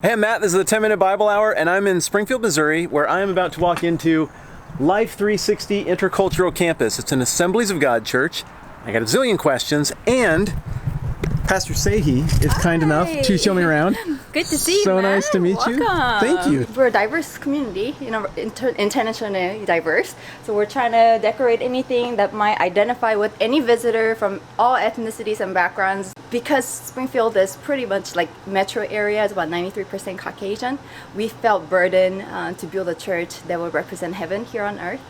Hey, I'm Matt. This is the 10-Minute Bible Hour, and I'm in Springfield, Missouri, where I am about to walk into Life360 Intercultural Campus. It's an Assemblies of God church. I got a zillion questions, and Pastor Saehee is kind enough to show me around. Good to see you, So Matt. nice to meet you. Welcome. Thank you. We're a diverse community, intentionally diverse. So we're trying to decorate anything that might identify with any visitor from all ethnicities and backgrounds. Because Springfield is pretty much like metro area, it's about 93% Caucasian, we felt burdened to build a church that will represent heaven here on earth.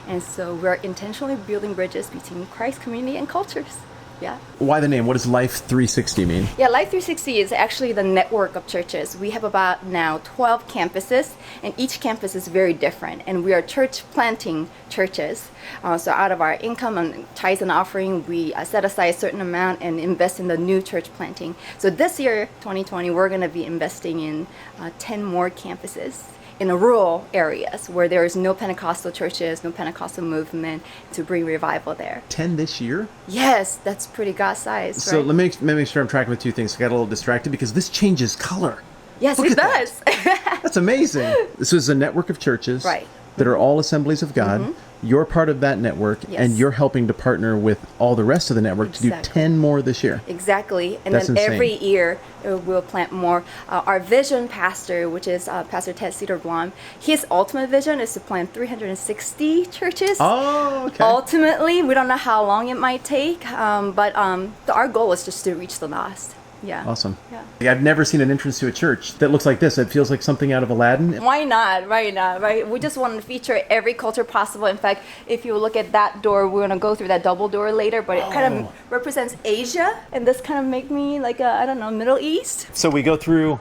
And so we're intentionally building bridges between Christ community and cultures. Yeah. Why the name? What does Life360 mean? Yeah, Life360 is actually the network of churches. We have about now 12 campuses, and each campus is very different. And we are church planting churches. So out of our income and tithes and offering, we set aside a certain amount and invest in the new church planting. So this year, 2020, we're going to be investing in 10 more campuses in the rural areas where there is no Pentecostal churches, no Pentecostal movement, to bring revival there. 10 this year? Yes, that's pretty God-sized, So right? let me make sure I'm tracking with two things. I got a little distracted because this changes color. Yes, Look it at does. That's amazing. This is a network of churches Right. that are all Assemblies of God. You're part of that network, Yes. and you're helping to partner with all the rest of the network to do Exactly. 10 more this year. Exactly. And That's then insane. every year we'll plant more. Our vision pastor, which is Pastor Saehee Duran, his ultimate vision is to plant 360 churches. Oh, okay. Ultimately, we don't know how long it might take, but our goal is just to reach the lost. Yeah. Awesome. Yeah. I've never seen an entrance to a church that looks like this. It feels like something out of Aladdin. Why not? Why not? Right? We just want to feature every culture possible. In fact, if you look at that door, we're going to go through that double door later, but it kind of represents Asia, and this kind of make me like I don't know, Middle East. So we go through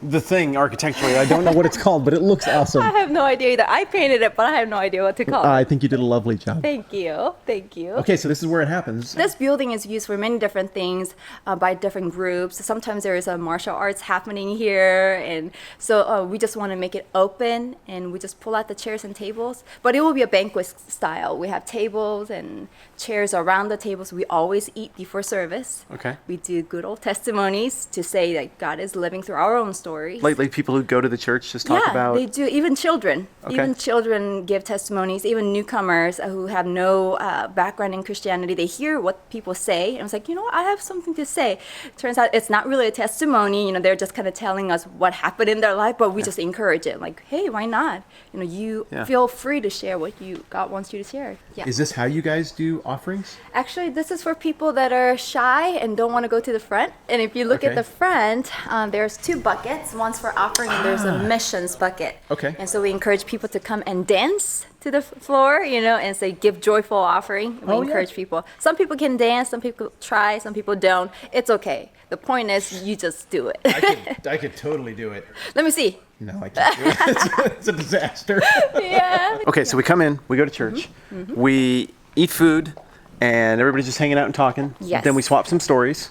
the thing architecturally. I don't know what it's called, but it looks awesome. I have no idea either. I painted it, but I have no idea what to call it. I think you did a lovely job. Thank you. Thank you. Okay, so this is where it happens. This building is used for many different things by different groups. Sometimes there is a martial arts happening here, and so we just want to make it open, and we just pull out the chairs and tables. But it will be a banquet style. We have tables and chairs around the tables. We always eat before service. Okay. We do good old testimonies to say that God is living through our own stories. Like people who go to the church just talk Yeah, about... they do. Even children. Okay. Even children give testimonies. Even newcomers who have no background in Christianity, they hear what people say. And it's like, I have something to say. Turns out it's not really a testimony. They're just kind of telling us what happened in their life, but we just encourage it. Like, hey, why not? You feel free to share what God wants you to share. Yeah. Is this how you guys do offerings? Actually, this is for people that are shy and don't want to go to the front. And if you look at the front, there's two buckets. One's for offering and there's a missions bucket. Okay. And so we encourage people to come and dance to the floor, and say, give joyful offering. We encourage people. Some people can dance, some people try, some people don't. It's okay. The point is you just do it. I could totally do it. Let me see. No, I can't do it. It's a disaster. Yeah. Okay, so we come in, we go to church, we eat food, and everybody's just hanging out and talking. Yes. Then we swap some stories.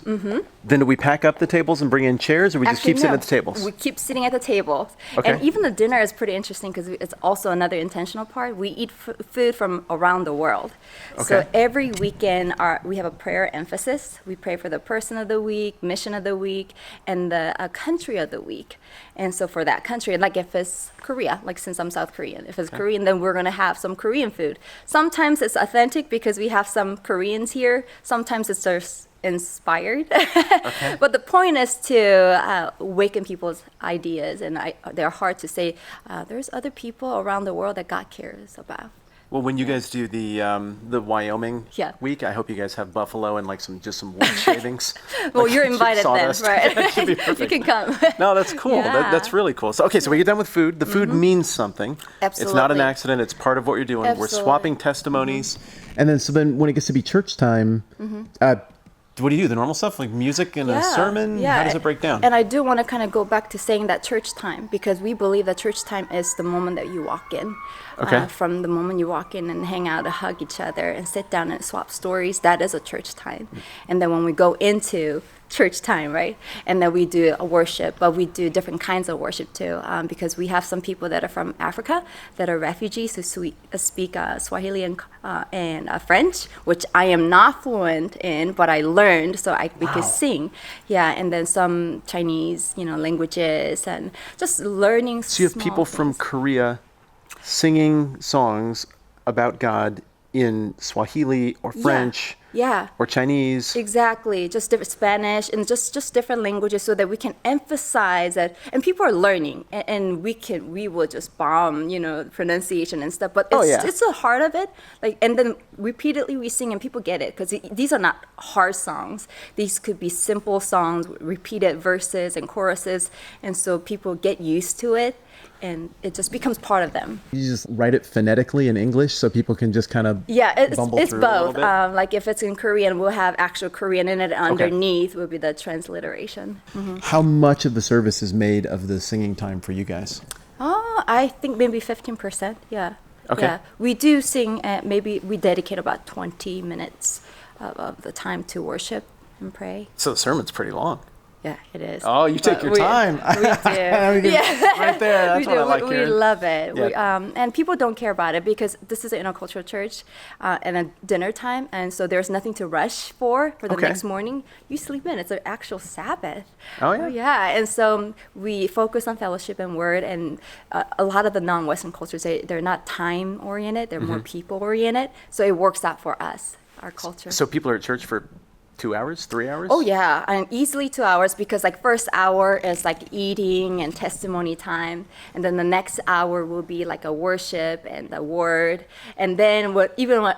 Then do we pack up the tables and bring in chairs, or we just keep sitting at the tables? We keep sitting at the tables. Okay. And even the dinner is pretty interesting because it's also another intentional part. We eat food from around the world. So Okay. every weekend we have a prayer emphasis. We pray for the person of the week, mission of the week, and the country of the week. And so for that country, like if it's Korea, like since I'm South Korean, if it's Korean, then we're going to have some Korean food. Sometimes it's authentic because we have some Koreans here. Sometimes it's just inspired. Okay. But the point is to awaken people's ideas and their heart to say, there's other people around the world that God cares about. Well, when you guys do the Wyoming week, I hope you guys have buffalo and just some wood shavings. Well, you're invited then, sawdust. right? That should be perfect. You can come. No, that's cool. Yeah. That's really cool. So, okay, so we get done with food. The food means something. Absolutely. It's not an accident. It's part of what you're doing. Absolutely. We're swapping testimonies. And then when it gets to be church time, what do you do? The normal stuff, like music and a sermon? Yeah. How does it break down? And I do want to kind of go back to saying that church time, because we believe that church time is the moment that you walk in. Okay. From the moment you walk in and hang out and hug each other and sit down and swap stories, that is a church time. And then when we go into church time, right? And then we do a worship, but we do different kinds of worship too, because we have some people that are from Africa that are refugees who speak Swahili and French, which I am not fluent in, but I learned so we could sing. Yeah, and then some Chinese, languages, and just learning. So you have people from Korea singing songs about God in Swahili or French, or Chinese. Exactly, just different Spanish and just different languages, so that we can emphasize that, and people are learning, and we will just bomb, pronunciation and stuff. But it's the heart of it, and then repeatedly we sing, and people get it, because these are not hard songs. These could be simple songs, repeated verses and choruses, and so people get used to it. And it just becomes part of them. You just write it phonetically in English so people can just kind of it's both. Like if it's in Korean, we'll have actual Korean in it. Underneath will be the transliteration. Mm-hmm. How much of the service is made of the singing time for you guys? I think maybe 15%. Yeah. Okay. Yeah. We do sing. Maybe we dedicate about 20 minutes of the time to worship and pray. So the sermon's pretty long. Yeah, it is. Oh, you take your time. We do. Right there. That's what I like hearing. We love it. Yeah. And people don't care about it, because this is an intercultural church and a dinner time. And so there's nothing to rush for the next morning. You sleep in. It's an actual Sabbath. Oh, yeah? Yeah. And so we focus on fellowship and word. And a lot of the non-Western cultures, they're not time-oriented. They're more people-oriented. So it works out for us, our culture. So people are at church for 2 hours, 3 hours? Oh yeah, and easily 2 hours, because first hour is eating and testimony time, and then the next hour will be a worship and the word, and then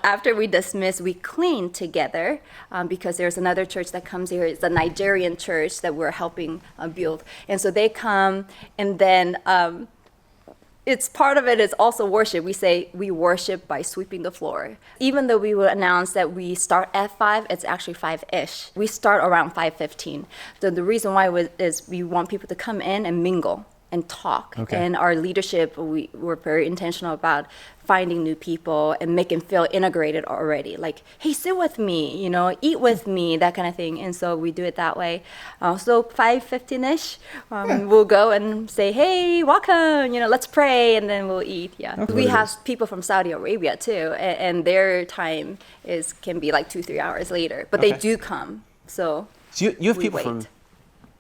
after we dismiss, we clean together, because there's another church that comes here. It's a Nigerian church that we're helping build, and so they come, and then it's part of it is also worship. We say we worship by sweeping the floor. Even though we will announce that we start at 5, it's actually 5-ish. We start around 5:15. So the reason why is we want people to come in and mingle and talk. Okay. And our leadership, we're very intentional about finding new people and make them feel integrated already. Hey, sit with me, eat with me, that kind of thing. And so we do it that way. So 5:15-ish, we'll go and say, hey, welcome, let's pray, and then we'll eat. Yeah. Okay. We have people from Saudi Arabia too, and their time can be 2-3 hours later, but they do come. So you have people from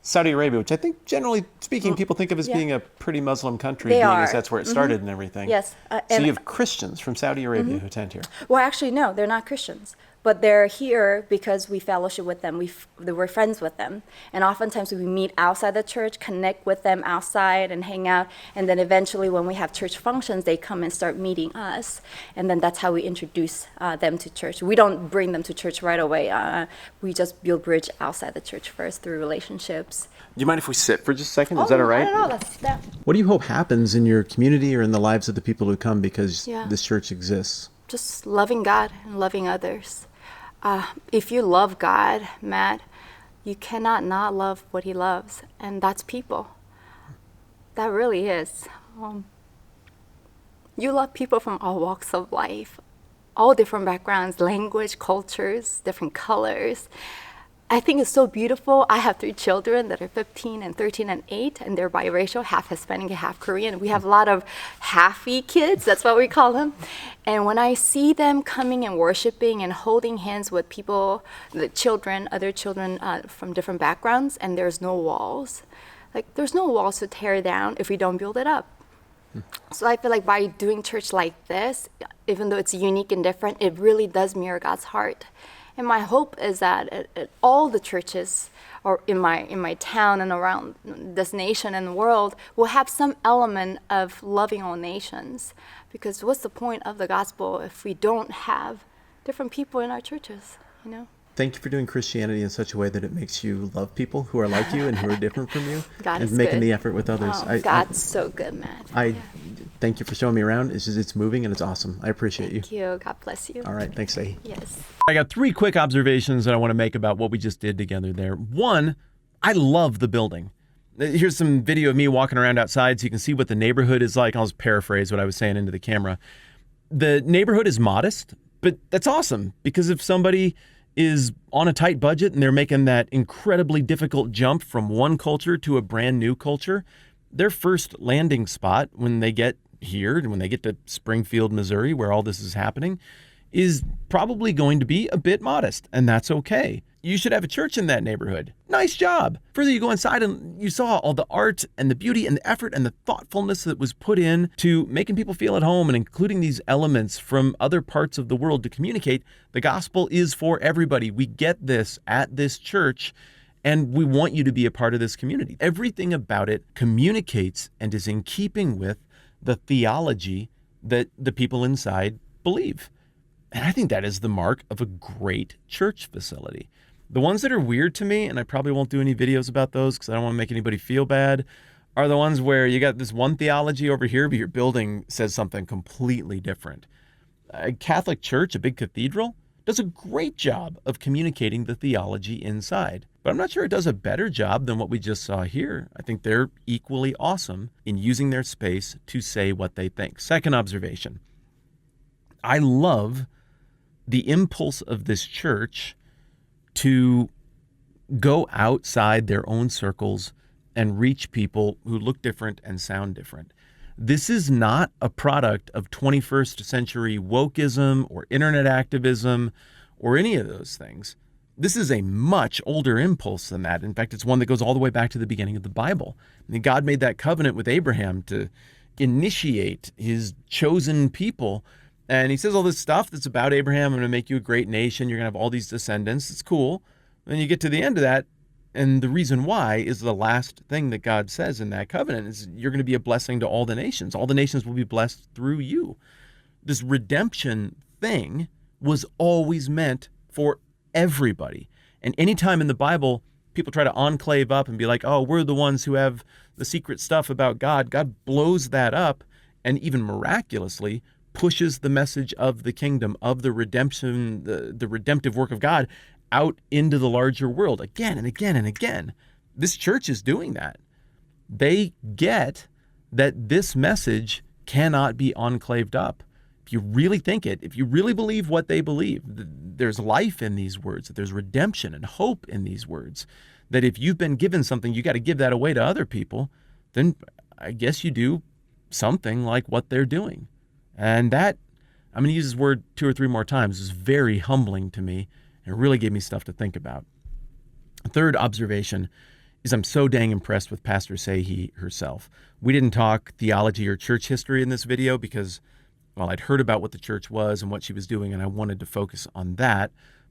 Saudi Arabia, which I think, generally speaking, people think of as being a pretty Muslim country, as that's where it started and everything. Yes. So you have Christians from Saudi Arabia who attend here. Well, actually, no, they're not Christians. But they're here because we fellowship with them. We're friends with them. And oftentimes we meet outside the church, connect with them outside and hang out. And then eventually when we have church functions, they come and start meeting us. And then that's how we introduce them to church. We don't bring them to church right away. We just build bridge outside the church first through relationships. Do you mind if we sit for just a second? Is that all right? I don't know. Let's sit. What do you hope happens in your community or in the lives of the people who come because this church exists? Just loving God and loving others. If you love God, Matt, you cannot not love what he loves, and that's people. That really is. You love people from all walks of life, all different backgrounds, language, cultures, different colors. I think it's so beautiful. I have 3 children that are 15 and 13 and 8, and they're biracial, half Hispanic and half Korean. We have a lot of halfy kids, that's what we call them. And when I see them coming and worshiping and holding hands with people, other children from different backgrounds, and there's no walls. There's no walls to tear down if we don't build it up. So I feel like by doing church like this, even though it's unique and different, it really does mirror God's heart. And my hope is that at all the churches or in my town and around this nation and the world will have some element of loving all nations. Because what's the point of the gospel if we don't have different people in our churches, Thank you for doing Christianity in such a way that it makes you love people who are like you and who are different from you. God and is making good. the effort with others. God's so good, Matt. Thank you for showing me around. It's moving and it's awesome. I appreciate you. Thank you. God bless you. All right. Thanks, Saehee. Yes. I got 3 quick observations that I want to make about what we just did together there. One, I love the building. Here's some video of me walking around outside so you can see what the neighborhood is like. I'll just paraphrase what I was saying into the camera. The neighborhood is modest, but that's awesome because if somebody is on a tight budget and they're making that incredibly difficult jump from one culture to a brand new culture, their first landing spot when they get here, when they get to Springfield, Missouri, where all this is happening, is probably going to be a bit modest, and that's okay. You should have a church in that neighborhood. Nice job. Further, you go inside and you saw all the art and the beauty and the effort and the thoughtfulness that was put in to making people feel at home and including these elements from other parts of the world to communicate the gospel is for everybody. We get this at this church, and we want you to be a part of this community. Everything about it communicates and is in keeping with the theology that the people inside believe. And I think that is the mark of a great church facility. The ones that are weird to me, and I probably won't do any videos about those because I don't want to make anybody feel bad, are the ones where you got this one theology over here, but your building says something completely different. A Catholic church, a big cathedral, does a great job of communicating the theology inside. But I'm not sure it does a better job than what we just saw here. I think they're equally awesome in using their space to say what they think. Second observation. I love the impulse of this church to go outside their own circles and reach people who look different and sound different. This is not a product of 21st century wokeism or internet activism or any of those things. This is a much older impulse than that. In fact, it's one that goes all the way back to the beginning of the Bible. I mean, God made that covenant with Abraham to initiate his chosen people. And he says all this stuff that's about Abraham. I'm going to make you a great nation. You're going to have all these descendants. It's cool. Then you get to the end of that, and the reason why is the last thing that God says in that covenant is you're going to be a blessing to all the nations. All the nations will be blessed through you. This redemption thing was always meant for everybody. And anytime in the Bible, people try to enclave up and be like, oh, we're the ones who have the secret stuff about God. God blows that up and even miraculously pushes the message of the kingdom, of the redemption, the redemptive work of God out into the larger world again and again and again. This church is doing that. They get that this message cannot be enclaved up. If you really think it, if you really believe what they believe, there's life in these words, that there's redemption and hope in these words, that if you've been given something, you got to give that away to other people, then I guess you do something like what they're doing. And that, I'm going to use this word 2 or 3 more times, is very humbling to me. And it really gave me stuff to think about. A third observation is I'm so dang impressed with Pastor Saehee herself. We didn't talk theology or church history in this video because, well, I'd heard about what the church was and what she was doing, and I wanted to focus on that.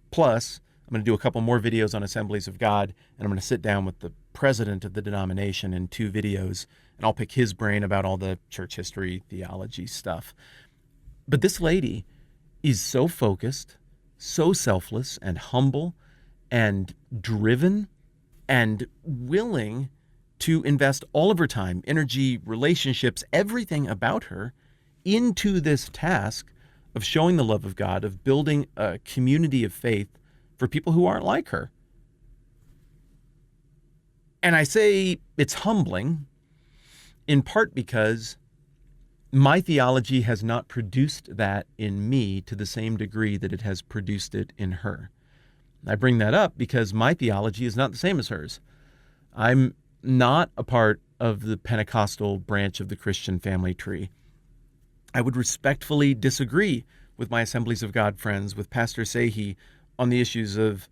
Plus, I'm going to do a couple more videos on Assemblies of God, and I'm going to sit down with the president of the denomination in 2 videos, and I'll pick his brain about all the church history, theology stuff. But this lady is so focused, so selfless and humble and driven and willing to invest all of her time, energy, relationships, everything about her into this task of showing the love of God, of building a community of faith for people who aren't like her. And I say it's humbling in part because my theology has not produced that in me to the same degree that it has produced it in her. I bring that up because my theology is not the same as hers. I'm not a part of the Pentecostal branch of the Christian family tree. I would respectfully disagree with my Assemblies of God friends, with Pastor Saehee, on the issues of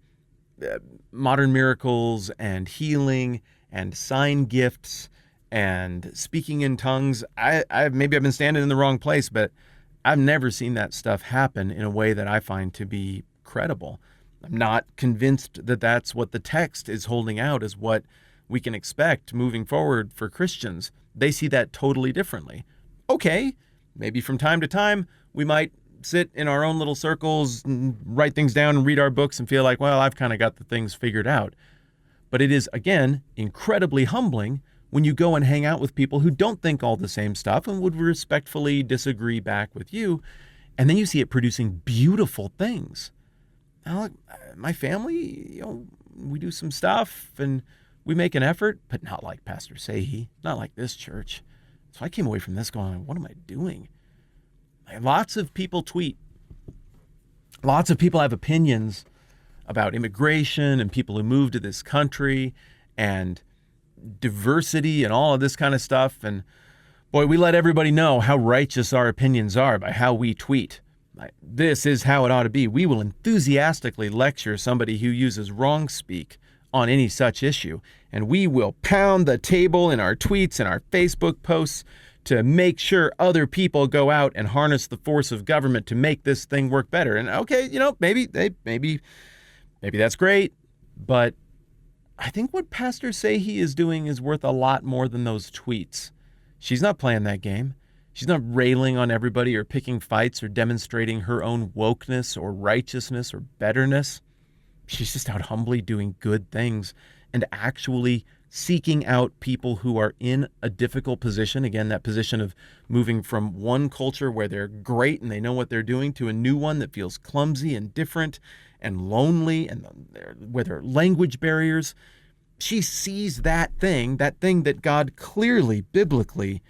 modern miracles and healing and sign gifts and speaking in tongues. Maybe I've been standing in the wrong place, but I've never seen that stuff happen in a way that I find to be credible. I'm not convinced that that's what the text is holding out as what we can expect moving forward for Christians. They see that totally differently. Okay, maybe from time to time we might sit in our own little circles and write things down and read our books and feel like, well, I've kind of got the things figured out. But it is, again, incredibly humbling when you go and hang out with people who don't think all the same stuff and would respectfully disagree back with you. And then you see it producing beautiful things. Now, my family, we do some stuff and we make an effort, but not like Pastor Saehee, not like this church. So I came away from this going, what am I doing? Lots of people tweet. Lots of people have opinions about immigration and people who move to this country and diversity and all of this kind of stuff. And boy, we let everybody know how righteous our opinions are by how we tweet. This is how it ought to be. We will enthusiastically lecture somebody who uses wrong speak on any such issue. And we will pound the table in our tweets and our Facebook posts to make sure other people go out and harness the force of government to make this thing work better. And okay, maybe that's great, but I think what Pastor Saehee is doing is worth a lot more than those tweets. She's not playing that game. She's not railing on everybody or picking fights or demonstrating her own wokeness or righteousness or betterness. She's just out humbly doing good things and actually seeking out people who are in a difficult position. Again, that position of moving from one culture where they're great and they know what they're doing to a new one that feels clumsy and different and lonely and where there are language barriers. She sees that thing that God clearly, biblically,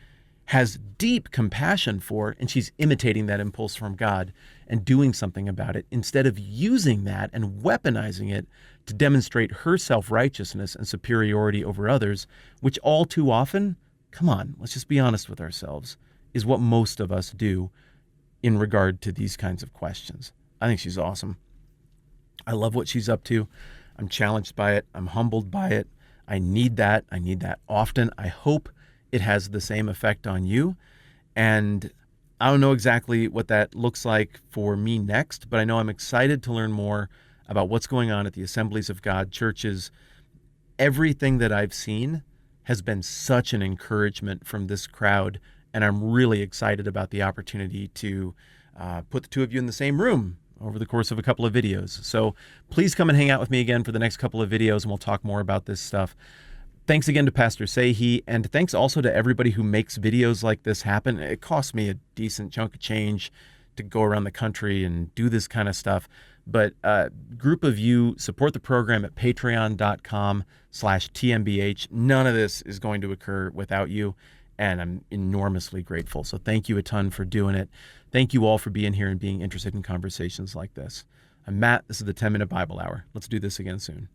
has deep compassion for, and she's imitating that impulse from God and doing something about it instead of using that and weaponizing it to demonstrate her self-righteousness and superiority over others, which all too often, come on, let's just be honest with ourselves, is what most of us do in regard to these kinds of questions. I think she's awesome. I love what she's up to. I'm challenged by it. I'm humbled by it. I need that. I need that often. I hope it has the same effect on you. And I don't know exactly what that looks like for me next, but I know I'm excited to learn more about what's going on at the Assemblies of God churches. Everything that I've seen has been such an encouragement from this crowd, and I'm really excited about the opportunity to put the two of you in the same room over the course of a couple of videos. So please come and hang out with me again for the next couple of videos, and we'll talk more about this stuff. Thanks again to Pastor Saehee, and thanks also to everybody who makes videos like this happen. It costs me a decent chunk of change to go around the country and do this kind of stuff. But a group of you support the program at patreon.com/TMBH. None of this is going to occur without you, and I'm enormously grateful. So thank you a ton for doing it. Thank you all for being here and being interested in conversations like this. I'm Matt. This is the 10-Minute Bible Hour. Let's do this again soon.